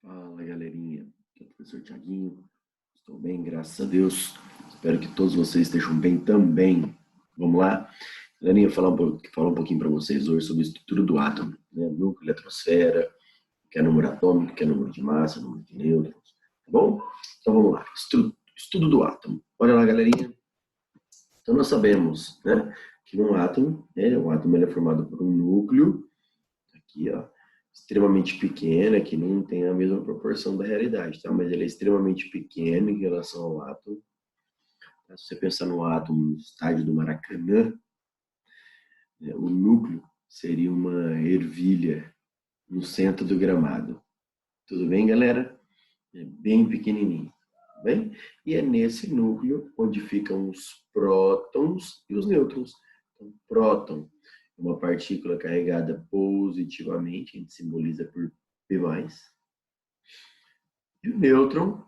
Fala, galerinha. Aqui é o professor Tiaguinho. Estou bem, graças a Deus. Espero que todos vocês estejam bem também. Vamos lá? Galerinha, falar um pouquinho para vocês hoje sobre a estrutura do átomo, né? Núcleo, eletrosfera, que é número atômico, que é número de massa, número de nêutrons. Tá bom? Então vamos lá. Estudo do átomo. Olha lá, galerinha. Então nós sabemos, né, que um átomo, o átomo ele é formado por um núcleo, aqui, ó, extremamente pequena, que não tem a mesma proporção da realidade, tá? Mas ele é extremamente pequeno em relação ao átomo. Tá? Se você pensar no átomo no estádio do Maracanã, né, o núcleo seria uma ervilha no centro do gramado. Tudo bem, galera? É bem pequenininho, tá bem? E é nesse núcleo onde ficam os prótons e os nêutrons. Então, próton é uma partícula carregada positivamente, a gente simboliza por P+. E o nêutron,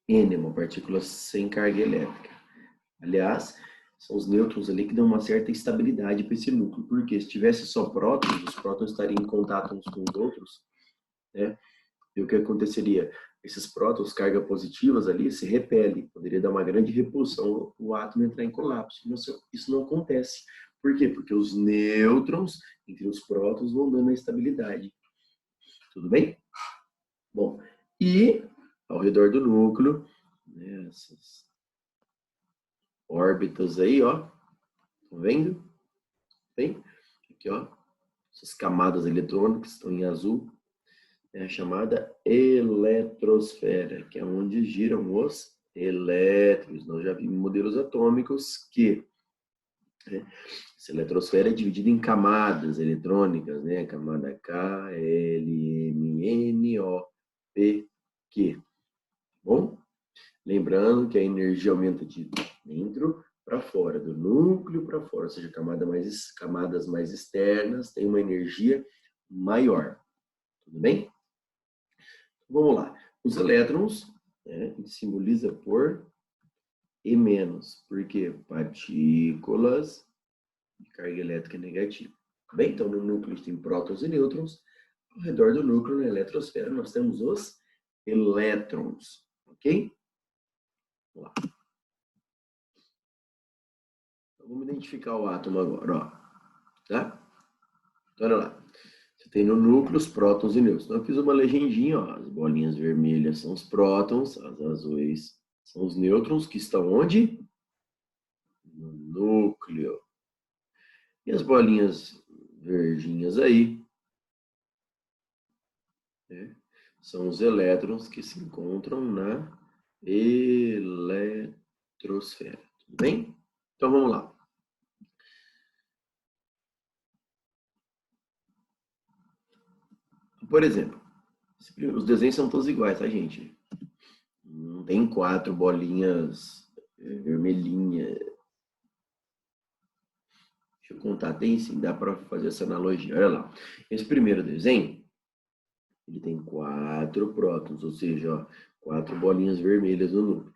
N, é uma partícula sem carga elétrica. Aliás, são os nêutrons ali que dão uma certa estabilidade para esse núcleo, porque se tivesse só prótons, os prótons estariam em contato uns com os outros, né? E o que aconteceria? Esses prótons, carga positivas ali, se repelem, poderia dar uma grande repulsão, o átomo entrar em colapso. Isso não acontece. Por quê? Porque os nêutrons entre os prótons vão dando a estabilidade. Tudo bem? Bom, e ao redor do núcleo, né, essas órbitas aí, ó, estão vendo? Tem? Aqui, ó, essas camadas eletrônicas estão em azul, é a chamada eletrosfera, que é onde giram os elétrons. Nós já vimos modelos atômicos que, né, essa eletrosfera é dividida em camadas eletrônicas, né? Camada K, L, M, N, O, P, Q. Bom? Lembrando que a energia aumenta de dentro para fora, do núcleo para fora, ou seja, camadas mais externas têm uma energia maior. Tudo bem? Vamos lá. Os elétrons, né, a gente simboliza por E-, porque partículas de carga elétrica negativa. Bem, então no núcleo tem prótons e nêutrons. Ao redor do núcleo, na eletrosfera, nós temos os elétrons, ok? Vamos lá. Então, vamos identificar o átomo agora, ó. Tá? Então, olha lá. Você tem no núcleo os prótons e nêutrons. Então, eu fiz uma legendinha, ó. As bolinhas vermelhas são os prótons, as azuis são os nêutrons, que estão onde? No núcleo. E as bolinhas verdinhas aí, né, são os elétrons que se encontram na eletrosfera. Tudo bem? Então, vamos lá. Por exemplo, os desenhos são todos iguais, tá, gente? Não tem 4 bolinhas vermelhinhas. Deixa eu contar, tem sim, dá para fazer essa analogia. Olha lá. Esse primeiro desenho, ele tem 4 prótons, ou seja, ó, 4 bolinhas vermelhas no núcleo. O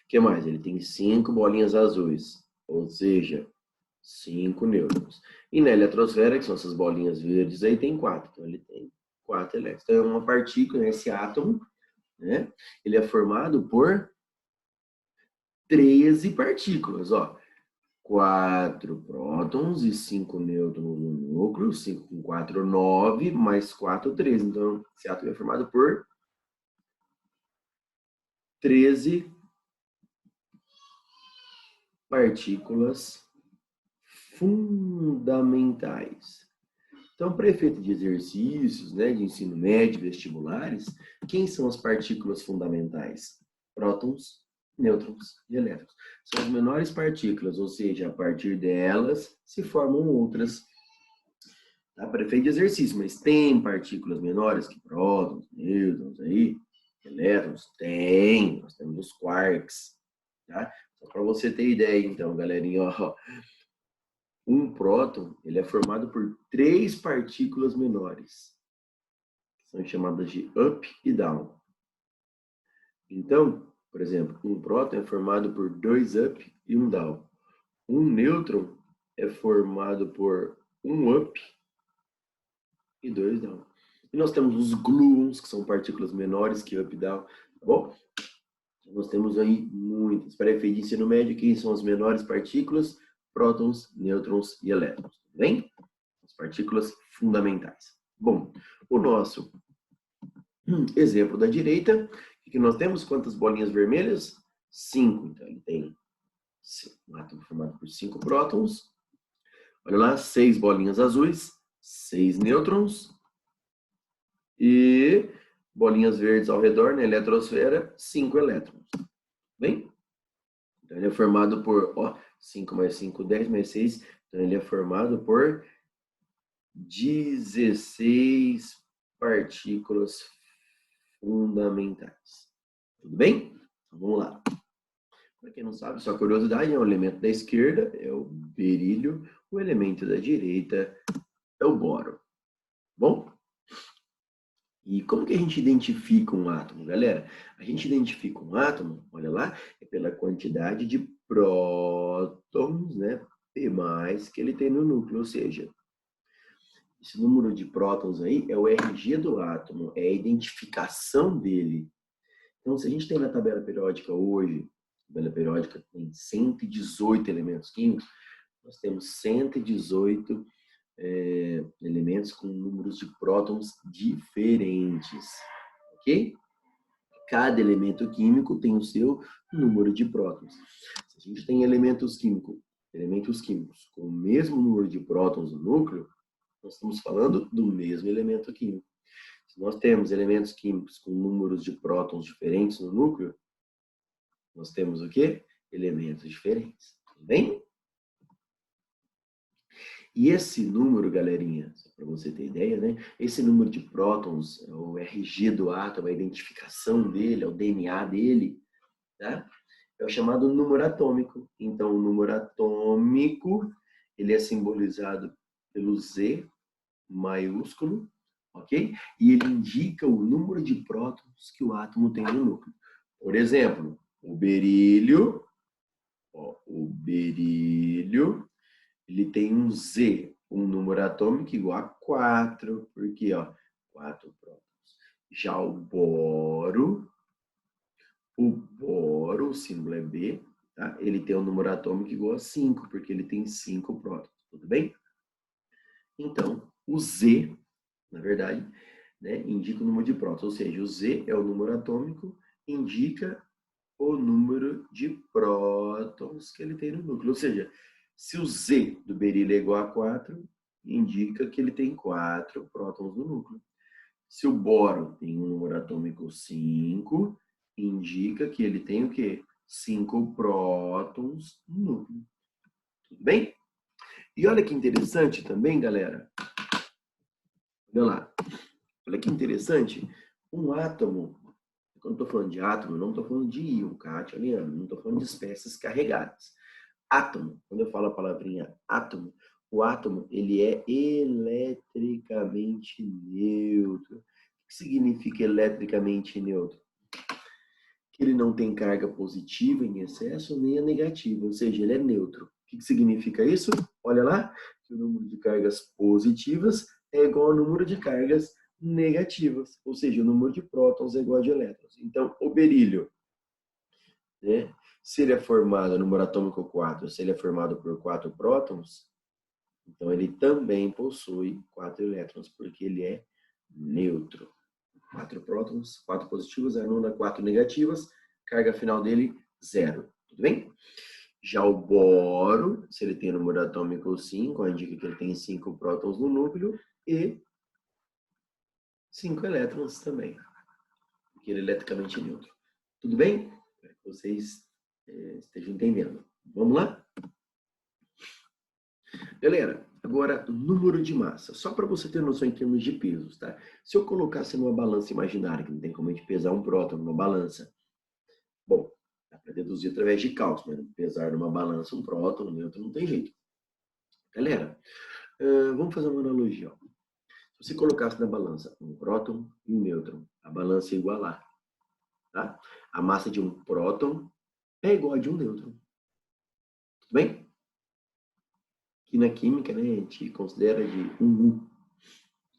que mais? Ele tem 5 bolinhas azuis, ou seja, 5 nêutrons. E na eletrosfera, que são essas bolinhas verdes aí, tem 4. Então, ele tem 4 elétrons. Então, é uma partícula, esse átomo, né? Ele é formado por 13 partículas, ó. 4 prótons e 5 nêutrons no núcleo, 5 com 4, 9, mais 4, 13. Então, esse átomo é formado por 13 partículas fundamentais. Então, para efeito de exercícios, né, de ensino médio, vestibulares, quem são as partículas fundamentais? Prótons, nêutrons e elétrons. São as menores partículas, ou seja, a partir delas se formam outras. Tá? Para efeito de exercício, mas tem partículas menores que prótons, nêutrons aí, elétrons? Tem, nós temos os quarks. Tá? Só para você ter ideia, então, galerinha, ó, um próton ele é formado por 3 partículas menores, que são chamadas de up e down. Então, por exemplo, um próton é formado por 2 up e 1 down. Um nêutron é formado por 1 up e 2 down. E nós temos os gluons, que são partículas menores que up e down, tá bom? Nós temos aí muitas. Para efeito de ensino médio, quem são as menores partículas? Prótons, nêutrons e elétrons, tudo bem? As partículas fundamentais. Bom, o nosso exemplo da direita, o que nós temos? Quantas bolinhas vermelhas? 5. Então, ele tem um átomo formado por 5 prótons. Olha lá, 6 bolinhas azuis, 6 nêutrons. E bolinhas verdes ao redor, na eletrosfera, 5 elétrons. Bem? Então, ele é formado por, 5 mais 5, 10 mais 6. Então, ele é formado por 16 partículas fundamentais. Tudo bem? Então, vamos lá. Para quem não sabe, só curiosidade, o elemento da esquerda é o berílio, o elemento da direita é o boro. Bom? E como que a gente identifica um átomo, galera? A gente identifica um átomo, olha lá, é pela quantidade de prótons, né, P+, que ele tem no núcleo, ou seja, esse número de prótons aí é o RG do átomo, é a identificação dele. Então, se a gente tem na tabela periódica hoje, a tabela periódica tem 118 elementos químicos, nós temos 118 elementos com números de prótons diferentes, ok? Cada elemento químico tem o seu número de prótons. Se a gente tem elementos químicos com o mesmo número de prótons no núcleo, nós estamos falando do mesmo elemento químico. Se nós temos elementos químicos com números de prótons diferentes no núcleo, nós temos o quê? Elementos diferentes. Tudo bem? E esse número, galerinha, para você ter ideia, né? Esse número de prótons, é o RG do átomo, a identificação dele, é o DNA dele, tá? É o chamado número atômico. Então, o número atômico, ele é simbolizado pelo Z maiúsculo, ok? E ele indica o número de prótons que o átomo tem no núcleo. Por exemplo, o berílio, ele tem um Z, um número atômico igual a 4, porque, 4 prótons. Já o boro, o símbolo é B, tá? Ele tem um número atômico igual a 5, porque ele tem 5 prótons, tudo bem? Então, o Z, na verdade, né, indica o número de prótons, ou seja, o Z é o número atômico, indica o número de prótons que ele tem no núcleo. Ou seja, se o Z do berílio é igual a 4, indica que ele tem 4 prótons no núcleo. Se o boro tem um número atômico 5, indica que ele tem o quê? 5 prótons no núcleo. Tudo bem? E olha que interessante também, galera. Olha lá. Olha que interessante. Um átomo, quando eu estou falando de átomo, não estou falando de íon, cátion, aniano, não estou falando de espécies carregadas. Átomo, quando eu falo a palavrinha átomo, o átomo ele é eletricamente neutro. O que significa eletricamente neutro? Que ele não tem carga positiva em excesso nem a negativa, ou seja, ele é neutro. O que significa isso? Olha lá, que o número de cargas positivas é igual ao número de cargas negativas, ou seja, o número de prótons é igual a de elétrons. Então, o berílio, né? Se ele é formado, número atômico 4, se ele é formado por 4 prótons, então ele também possui 4 elétrons, porque ele é neutro. 4 prótons, 4 positivos, anula 4 negativas, carga final dele, 0. Tudo bem? Já o boro, se ele tem número atômico 5, indica que ele tem 5 prótons no núcleo e 5 elétrons também, porque ele é eletricamente neutro. Tudo bem? Espero que vocês estejam entendendo. Vamos lá? Galera, agora número de massa. Só para você ter noção em termos de pesos, tá? Se eu colocasse numa balança imaginária, que não tem como a gente pesar um próton numa balança, bom, dá para deduzir através de cálculo, mas pesar numa balança um próton, no neutro, não tem jeito. Galera, vamos fazer uma analogia. Ó. Se você colocasse na balança um próton e um nêutron, a balança ia igualar. Tá? A massa de um próton é igual a de um nêutron. Tudo bem? Que na química, né, a gente considera de 1U.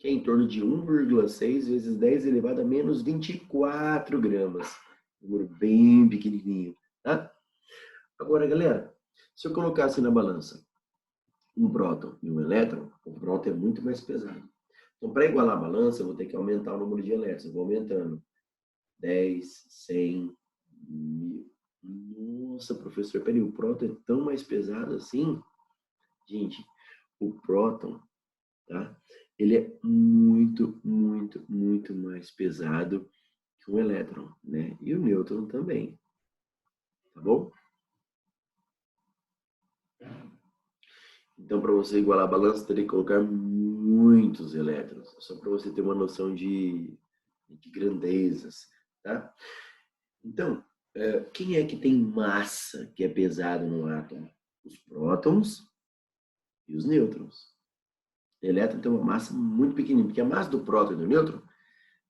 que é em torno de 1,6 vezes 10 elevado a menos 24 gramas. Número bem pequenininho, tá? Agora, galera, se eu colocasse na balança um próton e um elétron, o próton é muito mais pesado. Então, para igualar a balança, eu vou ter que aumentar o número de elétrons. Eu vou aumentando 10, 100, 1000. Nossa, professor, peraí, o próton é tão mais pesado assim? Gente, o próton, tá? Ele é muito, muito, muito mais pesado que um elétron, né? E o nêutron também, tá bom? Então, para você igualar a balança, teria que colocar muitos elétrons, só para você ter uma noção de grandezas, tá? Então, quem é que tem massa que é pesado no átomo? Os prótons e os nêutrons. O elétron tem uma massa muito pequenininha, porque a massa do próton e do nêutron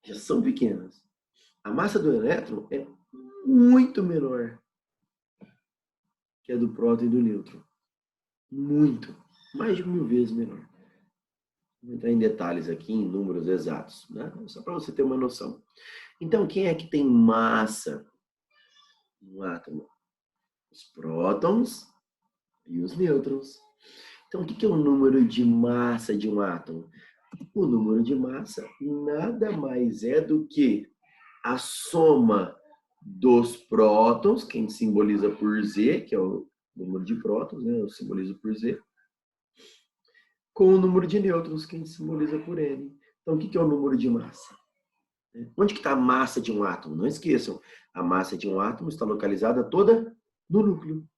já são pequenas. A massa do elétron é muito menor que a do próton e do nêutron. Muito. Mais de 1000 vezes menor. Vou entrar em detalhes aqui, em números exatos, né? Só para você ter uma noção. Então, quem é que tem massa no átomo? Os prótons e os nêutrons. Então, o que é o número de massa de um átomo? O número de massa nada mais é do que a soma dos prótons, que a gente simboliza por Z, que é o número de prótons, né? Eu simbolizo por Z, com o número de nêutrons, que a gente simboliza por N. Então, o que é o número de massa? Onde que está a massa de um átomo? Não esqueçam, a massa de um átomo está localizada toda no núcleo.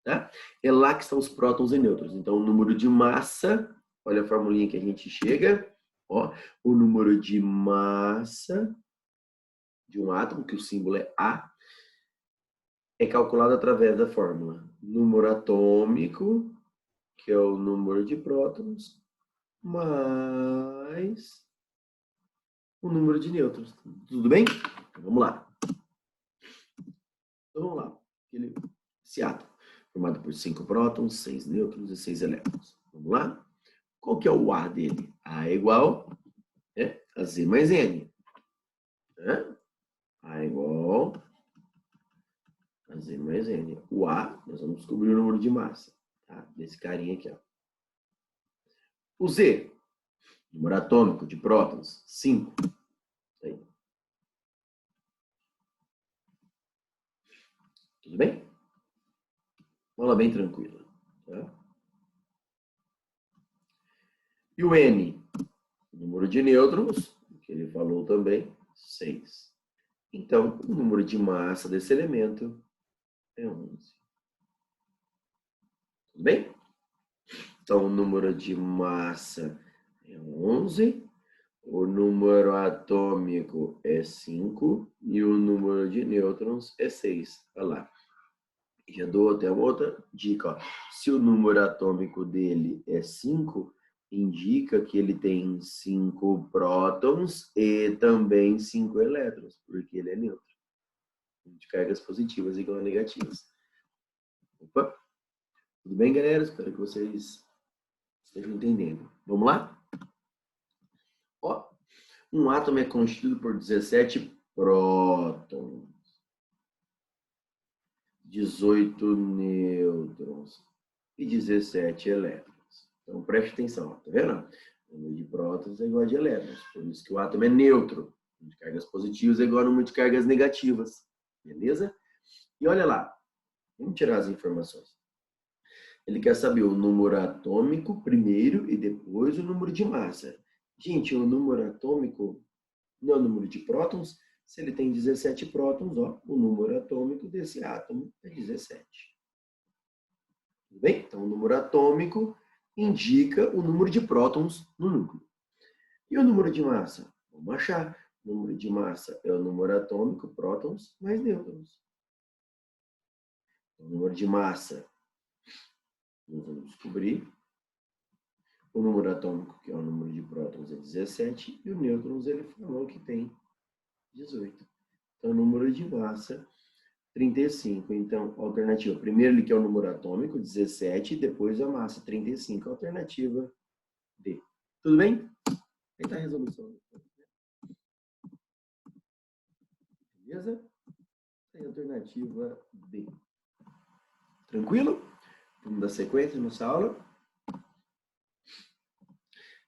Tá? É lá que estão os prótons e nêutrons. Então, o número de massa, olha a formulinha que a gente chega, ó, o número de massa de um átomo, que o símbolo é A, é calculado através da fórmula número atômico, que é o número de prótons, mais o número de nêutrons. Tudo bem? Então, vamos lá. Então, vamos lá. Esse átomo, formado por 5 prótons, 6 nêutrons e 6 elétrons. Vamos lá? Qual que é o A dele? A é igual a Z mais N. A é igual a Z mais N. O A, nós vamos descobrir o número de massa. Tá? Desse carinha aqui. Ó. O Z, número atômico de prótons, 5. Aí. Tudo bem? Aula bem tranquila. Tá? E o N, número de nêutrons, que ele falou também, 6. Então, o número de massa desse elemento é 11. Tudo bem? Então, o número de massa é 11, o número atômico é 5 e o número de nêutrons é 6. Olha lá. Já dou até uma outra dica. Ó. Se o número atômico dele é 5, indica que ele tem 5 prótons e também 5 elétrons, porque ele é neutro. De cargas positivas igual a negativas. Opa! Tudo bem, galera? Espero que vocês estejam entendendo. Vamos lá? Ó, um átomo é constituído por 17 prótons, 18 nêutrons e 17 elétrons. Então, preste atenção, tá vendo? O número de prótons é igual a de elétrons, por isso que o átomo é neutro. O número de cargas positivas é igual ao número de cargas negativas, beleza? E olha lá, vamos tirar as informações. Ele quer saber o número atômico primeiro e depois o número de massa. Gente, o número atômico não é o número de prótons. Se ele tem 17 prótons, ó, o número atômico desse átomo é 17. Tudo bem? Então, o número atômico indica o número de prótons no núcleo. E o número de massa? Vamos achar. O número de massa é o número atômico, prótons mais nêutrons. O número de massa, nós vamos descobrir. O número atômico, que é o número de prótons, é 17. E o nêutrons, ele falou que tem 18. Então, o número de massa, 35. Então, alternativa. Primeiro, ele quer o número atômico, 17. E depois a massa, 35. Alternativa D. Tudo bem? Aí tá a resolução. Beleza? Aí, alternativa D. Tranquilo? Vamos dar sequência nessa aula.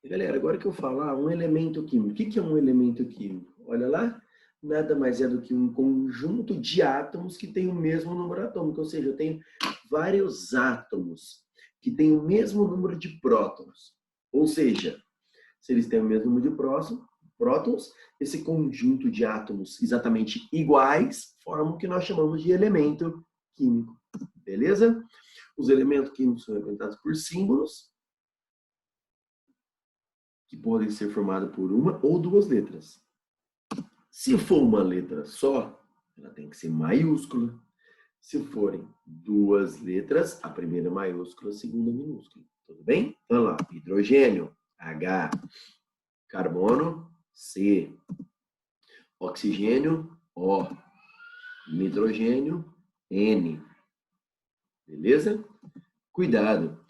E, galera, agora que eu falar um elemento químico. O que é um elemento químico? Olha lá, nada mais é do que um conjunto de átomos que tem o mesmo número atômico. Ou seja, eu tenho vários átomos que têm o mesmo número de prótons. Ou seja, se eles têm o mesmo número de prótons, esse conjunto de átomos exatamente iguais formam o que nós chamamos de elemento químico. Beleza? Os elementos químicos são representados por símbolos que podem ser formados por uma ou duas letras. Se for uma letra só, ela tem que ser maiúscula. Se forem duas letras, a primeira maiúscula, a segunda minúscula. Tudo bem? Então lá, hidrogênio, H, carbono, C, oxigênio, O, nitrogênio, N. Beleza? Cuidado,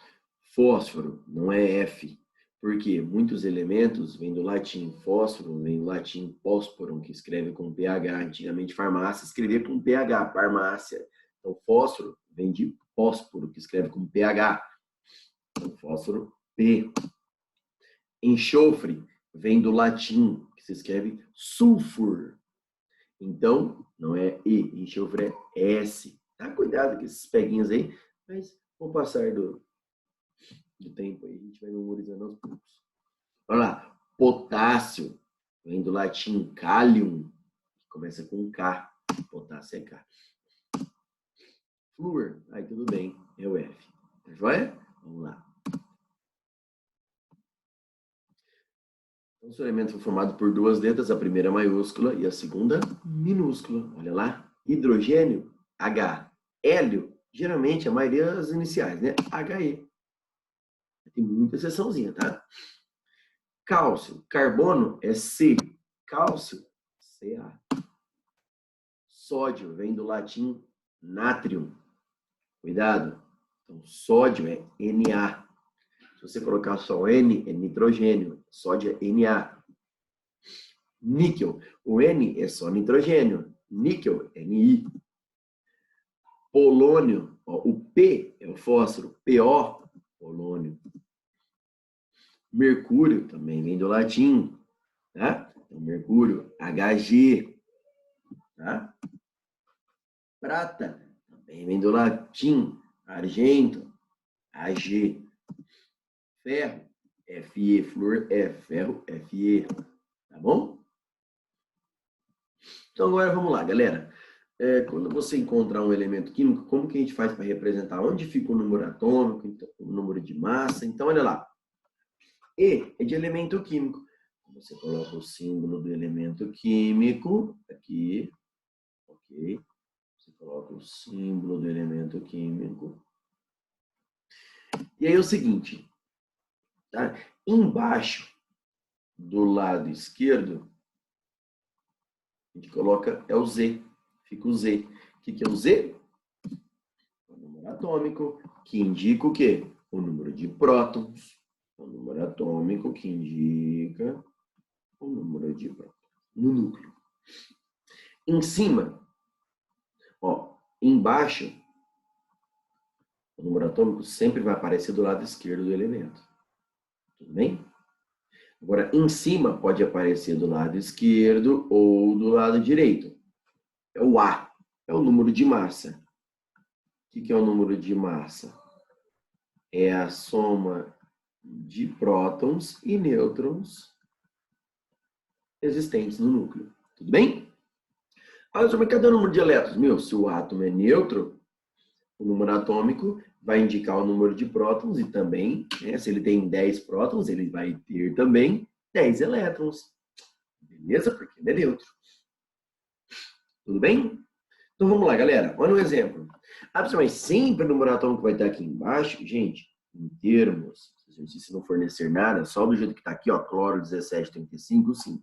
fósforo não é F, porque muitos elementos vêm do latim fósforo, vem do latim fósforum, que escreve com PH. Antigamente, farmácia escrevia com PH, farmácia. Então, fósforo vem de fósforo, que escreve com PH. Então, fósforo, P. Enxofre vem do latim, que se escreve sulfur. Então, não é E, enxofre é S. Tá? Cuidado com esses peguinhos aí, mas com o passar do tempo aí, a gente vai memorizando aos poucos. Olha lá, potássio vem do latim kalium, que começa com K. Potássio é K. Flúor, aí tudo bem, é o F. Tá joia? Vamos lá. Então, o seu elemento foi formado por duas letras, a primeira maiúscula e a segunda minúscula. Olha lá, hidrogênio, H. Hélio, geralmente a maioria das iniciais, né? HE. Tem muita exceçãozinha, tá? Cálcio, carbono é C. Cálcio, Ca. Sódio vem do latim natrium. Cuidado. Então, sódio é Na. Se você colocar só N, é nitrogênio. Sódio é Na. Níquel. O N é só nitrogênio. Níquel é Ni. Polônio. Ó, o P é o fósforo. PO, polônio. Mercúrio também vem do latim. Tá? Então, mercúrio, Hg. Tá? Prata também vem do latim. Argento, Ag. Ferro, Fe, flúor, ferro, Fe. Tá bom? Então, agora vamos lá, galera. Quando você encontrar um elemento químico, como que a gente faz para representar? Onde fica o número atômico, então, o número de massa? Então, olha lá. E é de elemento químico. Você coloca o símbolo do elemento químico aqui. Ok. Você coloca o símbolo do elemento químico. E aí é o seguinte. Tá? Embaixo do lado esquerdo, a gente coloca o Z. Fica o Z. O que é o Z? O número atômico, que indica o quê? O número de prótons. O número atômico que indica o número de prótons no núcleo. Em cima, ó, embaixo, o número atômico sempre vai aparecer do lado esquerdo do elemento. Tudo bem? Agora, em cima pode aparecer do lado esquerdo ou do lado direito. É o A, é o número de massa. O que é o número de massa? É a soma de prótons e nêutrons existentes no núcleo. Tudo bem? Ah, mas cadê o número de elétrons? Meu, se o átomo é neutro, o número atômico vai indicar o número de prótons e também, né, se ele tem 10 prótons, ele vai ter também 10 elétrons. Beleza? Porque ele é neutro. Tudo bem? Então vamos lá, galera. Olha um exemplo. Ah, mas sempre o número atômico vai estar aqui embaixo. Gente, em termos, se não fornecer nada, só do jeito que está aqui, ó, cloro 1735, sim.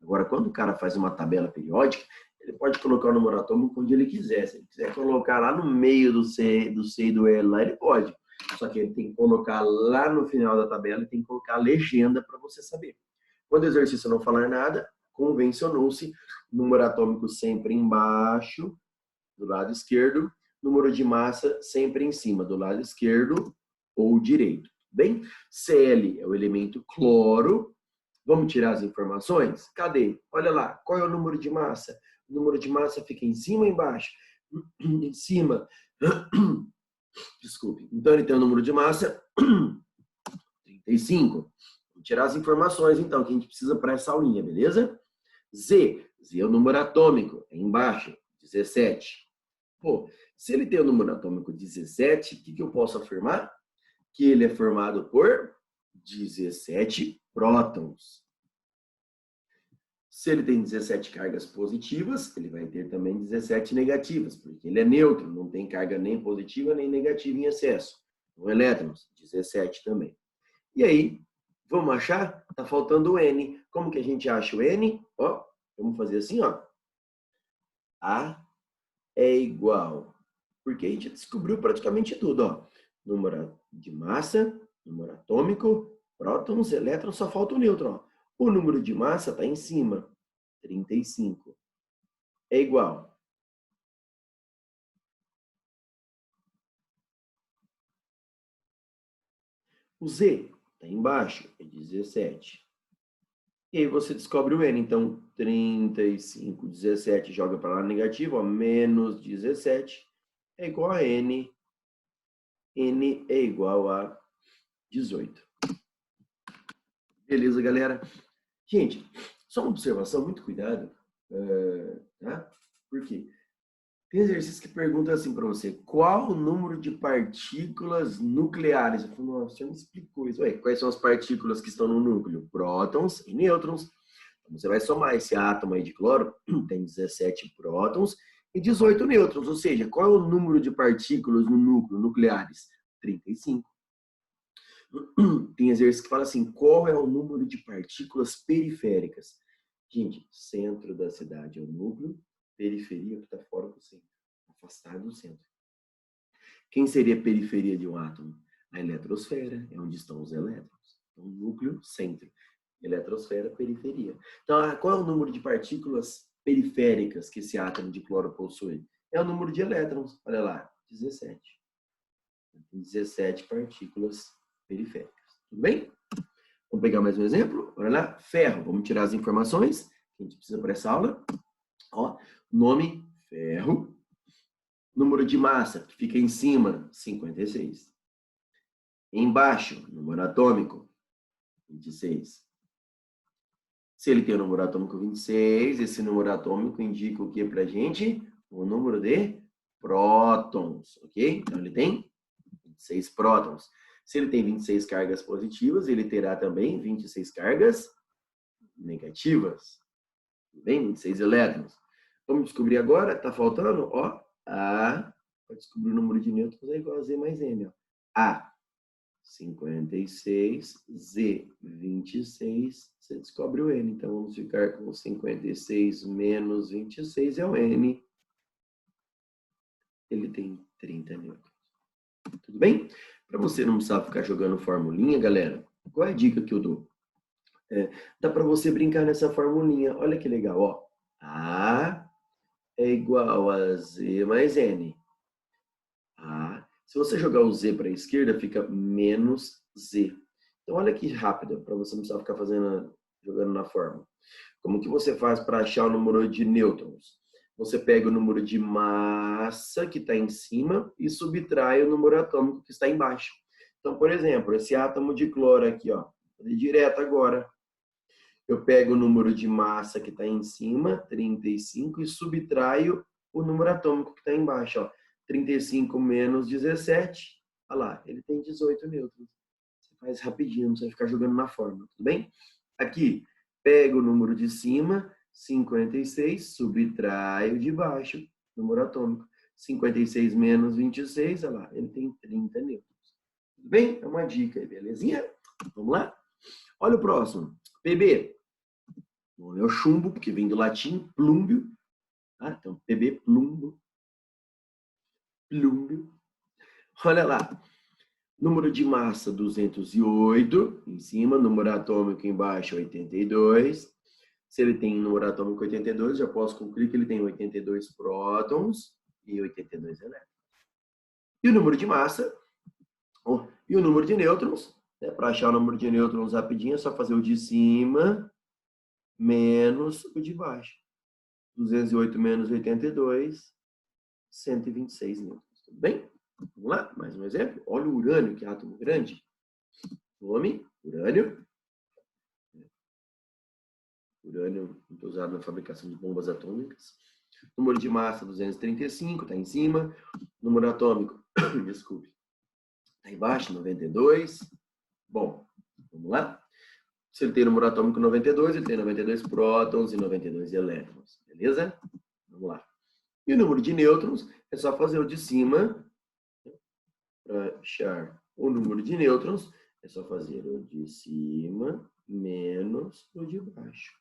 Agora, quando o cara faz uma tabela periódica, ele pode colocar o número atômico onde ele quiser. Se ele quiser colocar lá no meio do C e do L, lá ele pode. Só que ele tem que colocar lá no final da tabela e tem que colocar a legenda para você saber. Quando o exercício não falar nada, convencionou-se número atômico sempre embaixo, do lado esquerdo, número de massa sempre em cima, do lado esquerdo ou direito. Bem, Cl é o elemento cloro. Vamos tirar as informações? Cadê? Olha lá, qual é o número de massa? O número de massa fica em cima ou embaixo? Em cima. Desculpe. Então ele tem o número de massa 35. Vou tirar as informações então que a gente precisa para essa aulinha, beleza? Z é o número atômico, é embaixo, 17. Pô, se ele tem o número atômico 17, o que eu posso afirmar? Que ele é formado por 17 prótons. Se ele tem 17 cargas positivas, ele vai ter também 17 negativas, porque ele é neutro, não tem carga nem positiva nem negativa em excesso. Então, elétrons, 17 também. E aí, vamos achar? Tá faltando o N. Como que a gente acha o N? Ó, vamos fazer assim, ó. A é igual. Porque a gente descobriu praticamente tudo, ó. Número de massa, número atômico, prótons, elétrons, só falta o nêutron. Ó. O número de massa está em cima, 35. É igual. O Z está embaixo, é 17. E aí você descobre o N. Então, 35, 17 joga para lá negativo, ó, menos 17 é igual a N. N é igual a 18. Beleza, galera? Gente, só uma observação, muito cuidado. Tá? Por quê? Tem exercício que pergunta assim para você, qual o número de partículas nucleares? Eu falo, nossa, você não explicou isso. Ué, quais são as partículas que estão no núcleo? Prótons e nêutrons. Então, você vai somar esse átomo aí de cloro, tem 17 prótons e 18 nêutrons. Ou seja, qual é o número de partículas no núcleo nucleares? 35. Tem exercício que fala assim, qual é o número de partículas periféricas? Gente, centro da cidade é o núcleo, periferia que está fora do centro, afastado do centro. Quem seria a periferia de um átomo? A eletrosfera, é onde estão os elétrons. Então, núcleo, centro. Eletrosfera, periferia. Então, qual é o número de partículas periféricas que esse átomo de cloro possui? É o número de elétrons. Olha lá, 17. 17 partículas periféricas. Tudo bem? Vamos pegar mais um exemplo? Olha lá, ferro. Vamos tirar as informações que a gente precisa para essa aula. Ó, nome, ferro. Número de massa, que fica em cima, 56. Embaixo, número atômico, 26. Se ele tem o número atômico 26, esse número atômico indica o que para a gente? O número de prótons, ok? Então, ele tem 26 prótons. Se ele tem 26 cargas positivas, ele terá também 26 cargas negativas. Tudo bem? 26 elétrons. Vamos descobrir agora, está faltando, ó, A, para descobrir o número de nêutrons é igual a Z mais M, ó. A, 56, Z, 26, você descobre o N. Então, vamos ficar com 56 menos 26 é o N. Ele tem 30 nêutrons. Tudo bem? Para você não precisar ficar jogando formulinha, galera, qual é a dica que eu dou? Dá para você brincar nessa formulinha. Olha que legal, ó. A é igual a Z mais N. Se você jogar o Z para a esquerda, fica menos Z. Então, olha que rápido, para você não precisar ficar jogando na fórmula. Como que você faz para achar o número de nêutrons? Você pega o número de massa que está em cima e subtrai o número atômico que está embaixo. Então, por exemplo, esse átomo de cloro aqui, ó, vou fazer direto agora. Eu pego o número de massa que está em cima, 35, e subtraio o número atômico que está embaixo, ó. 35 menos 17, olha lá, ele tem 18 nêutrons. Você faz rapidinho, não precisa ficar jogando na fórmula, tudo bem? Aqui, pego o número de cima, 56, subtraio de baixo, número atômico. 56 menos 26, olha lá, ele tem 30 nêutrons. Tudo bem? É uma dica aí, belezinha? Vamos lá? Olha o próximo. PB. Não é o chumbo, porque vem do latim plúmbio. Tá? Então, PB, plumbo. Plúmbio. Olha lá. Número de massa, 208, em cima. Número atômico embaixo, 82. Se ele tem número atômico 82, já posso concluir que ele tem 82 prótons e 82 elétrons. E o número de massa, e o número de nêutrons, né? Para achar o número de nêutrons rapidinho, é só fazer o de cima menos o de baixo. 208 menos 82, 126 nêutrons. Tudo bem? Vamos lá, mais um exemplo. Olha o urânio, que é átomo grande. Nome, urânio. Urânio muito usado na fabricação de bombas atômicas. Número de massa, 235, está em cima. Número atômico, desculpe, está embaixo, 92. Bom, vamos lá. Se ele tem número atômico 92, ele tem 92 prótons e 92 elétrons. Beleza? Vamos lá. E o número de nêutrons, é só fazer o de cima. Para achar o número de nêutrons, é só fazer o de cima menos o de baixo.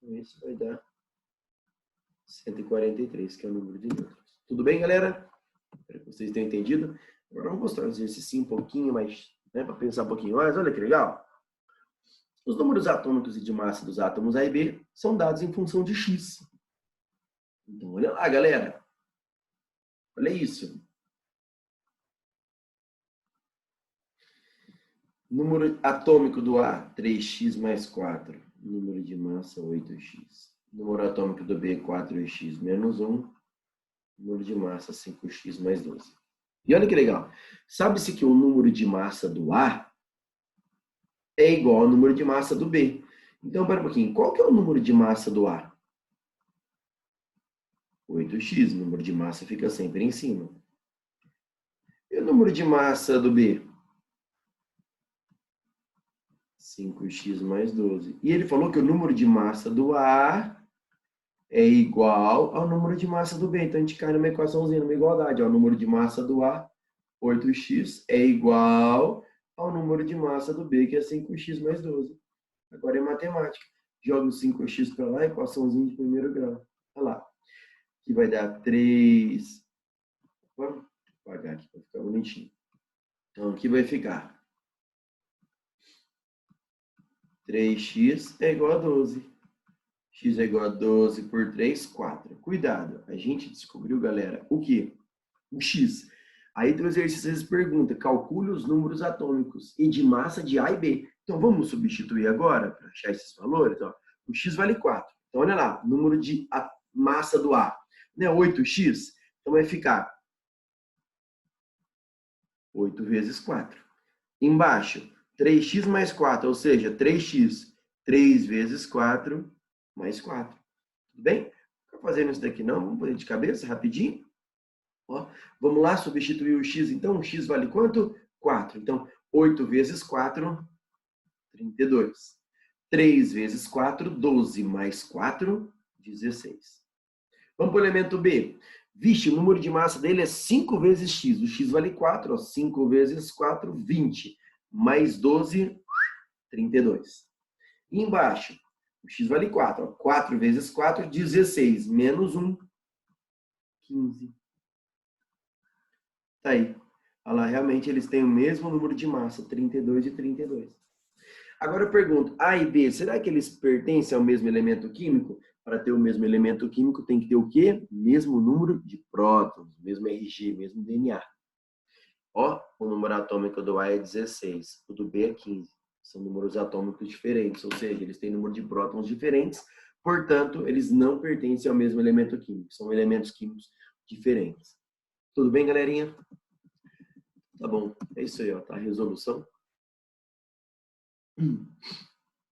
Então, isso vai dar 143, que é o número de nêutrons. Tudo bem, galera? Espero que vocês tenham entendido. Agora vamos mostrar um exercício um pouquinho mais, né, para pensar um pouquinho mais. Olha que legal. Os números atômicos e de massa dos átomos A e B são dados em função de X. Então, olha lá, galera. Olha isso. Número atômico do A, 3x mais 4. Número de massa, 8x. Número atômico do B, 4x menos 1. Número de massa, 5x mais 12. E olha que legal. Sabe-se que o número de massa do A é igual ao número de massa do B. Então, pera um pouquinho. Qual que é o número de massa do A? 8x. O número de massa fica sempre em cima. E o número de massa do B? 5x mais 12. E ele falou que o número de massa do A é igual ao número de massa do B. Então, a gente cai numa equaçãozinha, numa igualdade. O número de massa do A, 8x, é igual ao número de massa do B, que é 5x mais 12. Agora é matemática. Joga o 5x para lá, equaçãozinha de primeiro grau. Olha lá. Que vai dar 3... Vamos apagar aqui para ficar bonitinho. Então, aqui vai ficar 3x é igual a 12. X é igual a 12 por 3, 4. Cuidado, a gente descobriu, galera, o quê? O X. Aí tem o exercício, eles perguntam, calcule os números atômicos e de massa de A e B. Então, vamos substituir agora, para achar esses valores. Ó. O X vale 4. Então, olha lá, número de massa do A. Né? 8x. Então, vai ficar 8 vezes 4. Embaixo, 3x mais 4, ou seja, 3x. 3 vezes 4 mais 4. Tudo bem? Não fica fazendo isso daqui não, vamos fazer de cabeça rapidinho. Ó, vamos lá, substituir o x, então o x vale quanto? 4. Então, 8 vezes 4, 32. 3 vezes 4, 12, mais 4, 16. Vamos para o elemento B. Vixe, o número de massa dele é 5 vezes x. O x vale 4, ó, 5 vezes 4, 20. Mais 12, 32. E embaixo, o x vale 4. Ó. 4 vezes 4, 16. Menos 1, 15. Tá aí. Olha lá, realmente eles têm o mesmo número de massa, 32 e 32. Agora eu pergunto, A e B, será que eles pertencem ao mesmo elemento químico? Para ter o mesmo elemento químico tem que ter o quê? Mesmo número de prótons, mesmo RG, mesmo DNA. Ó, o número atômico do A é 16, o do B é 15. São números atômicos diferentes, ou seja, eles têm número de prótons diferentes, portanto, eles não pertencem ao mesmo elemento químico, são elementos químicos diferentes. Tudo bem, galerinha? Tá bom, é isso aí, ó, tá a resolução.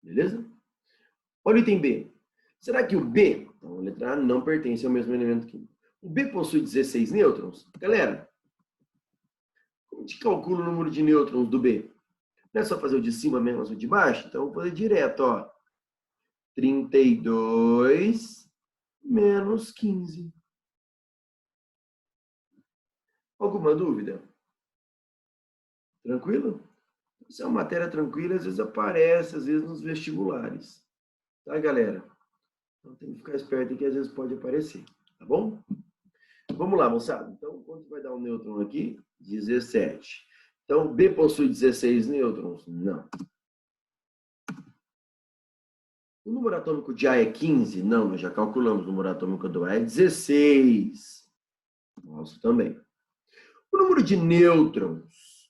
Beleza? Olha o item B. Será que o B, então a letra A não pertence ao mesmo elemento químico? O B possui 16 nêutrons? Galera, como a gente calcula o número de nêutrons do B? Não é só fazer o de cima menos o de baixo? Então, eu vou fazer direto, ó. 32 menos 15. Alguma dúvida? Tranquilo? Isso é uma matéria tranquila, às vezes aparece, às vezes nos vestibulares. Tá, galera? Então tem que ficar esperto que às vezes pode aparecer, tá bom? Vamos lá, moçada. Então, quanto vai dar um nêutron aqui? 17. Então, B possui 16 nêutrons? Não. O número atômico de A é 15? Não, nós já calculamos. O número atômico do A é 16. Nosso também. O número de nêutrons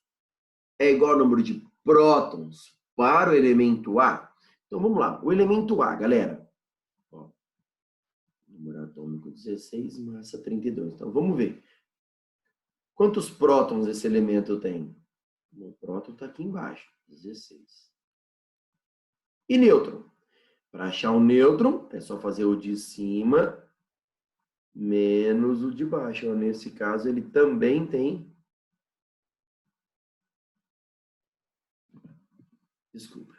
é igual ao número de prótons para o elemento A? Então, vamos lá. O elemento A, galera. Ó, número atômico 16, massa 32. Então, vamos ver. Quantos prótons esse elemento tem? O próton está aqui embaixo, 16. E nêutron? Para achar o nêutron, é só fazer o de cima menos o de baixo. Nesse caso, ele também tem... Desculpa.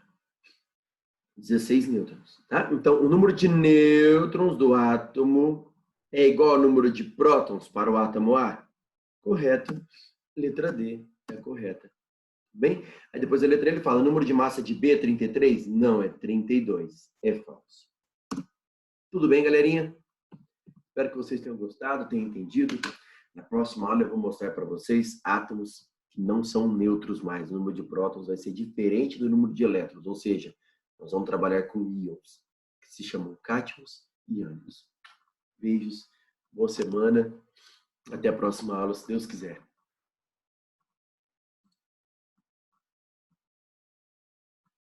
16 nêutrons. Tá? Então, o número de nêutrons do átomo é igual ao número de prótons para o átomo A? Correto. Letra D é correta. Bem? Aí depois a letra ele fala, o número de massa de B é 33? Não, é 32. É falso. Tudo bem, galerinha? Espero que vocês tenham gostado, tenham entendido. Na próxima aula eu vou mostrar para vocês átomos que não são neutros mais. O número de prótons vai ser diferente do número de elétrons, ou seja, nós vamos trabalhar com íons, que se chamam cátions e ânions. Beijos, boa semana, até a próxima aula, se Deus quiser.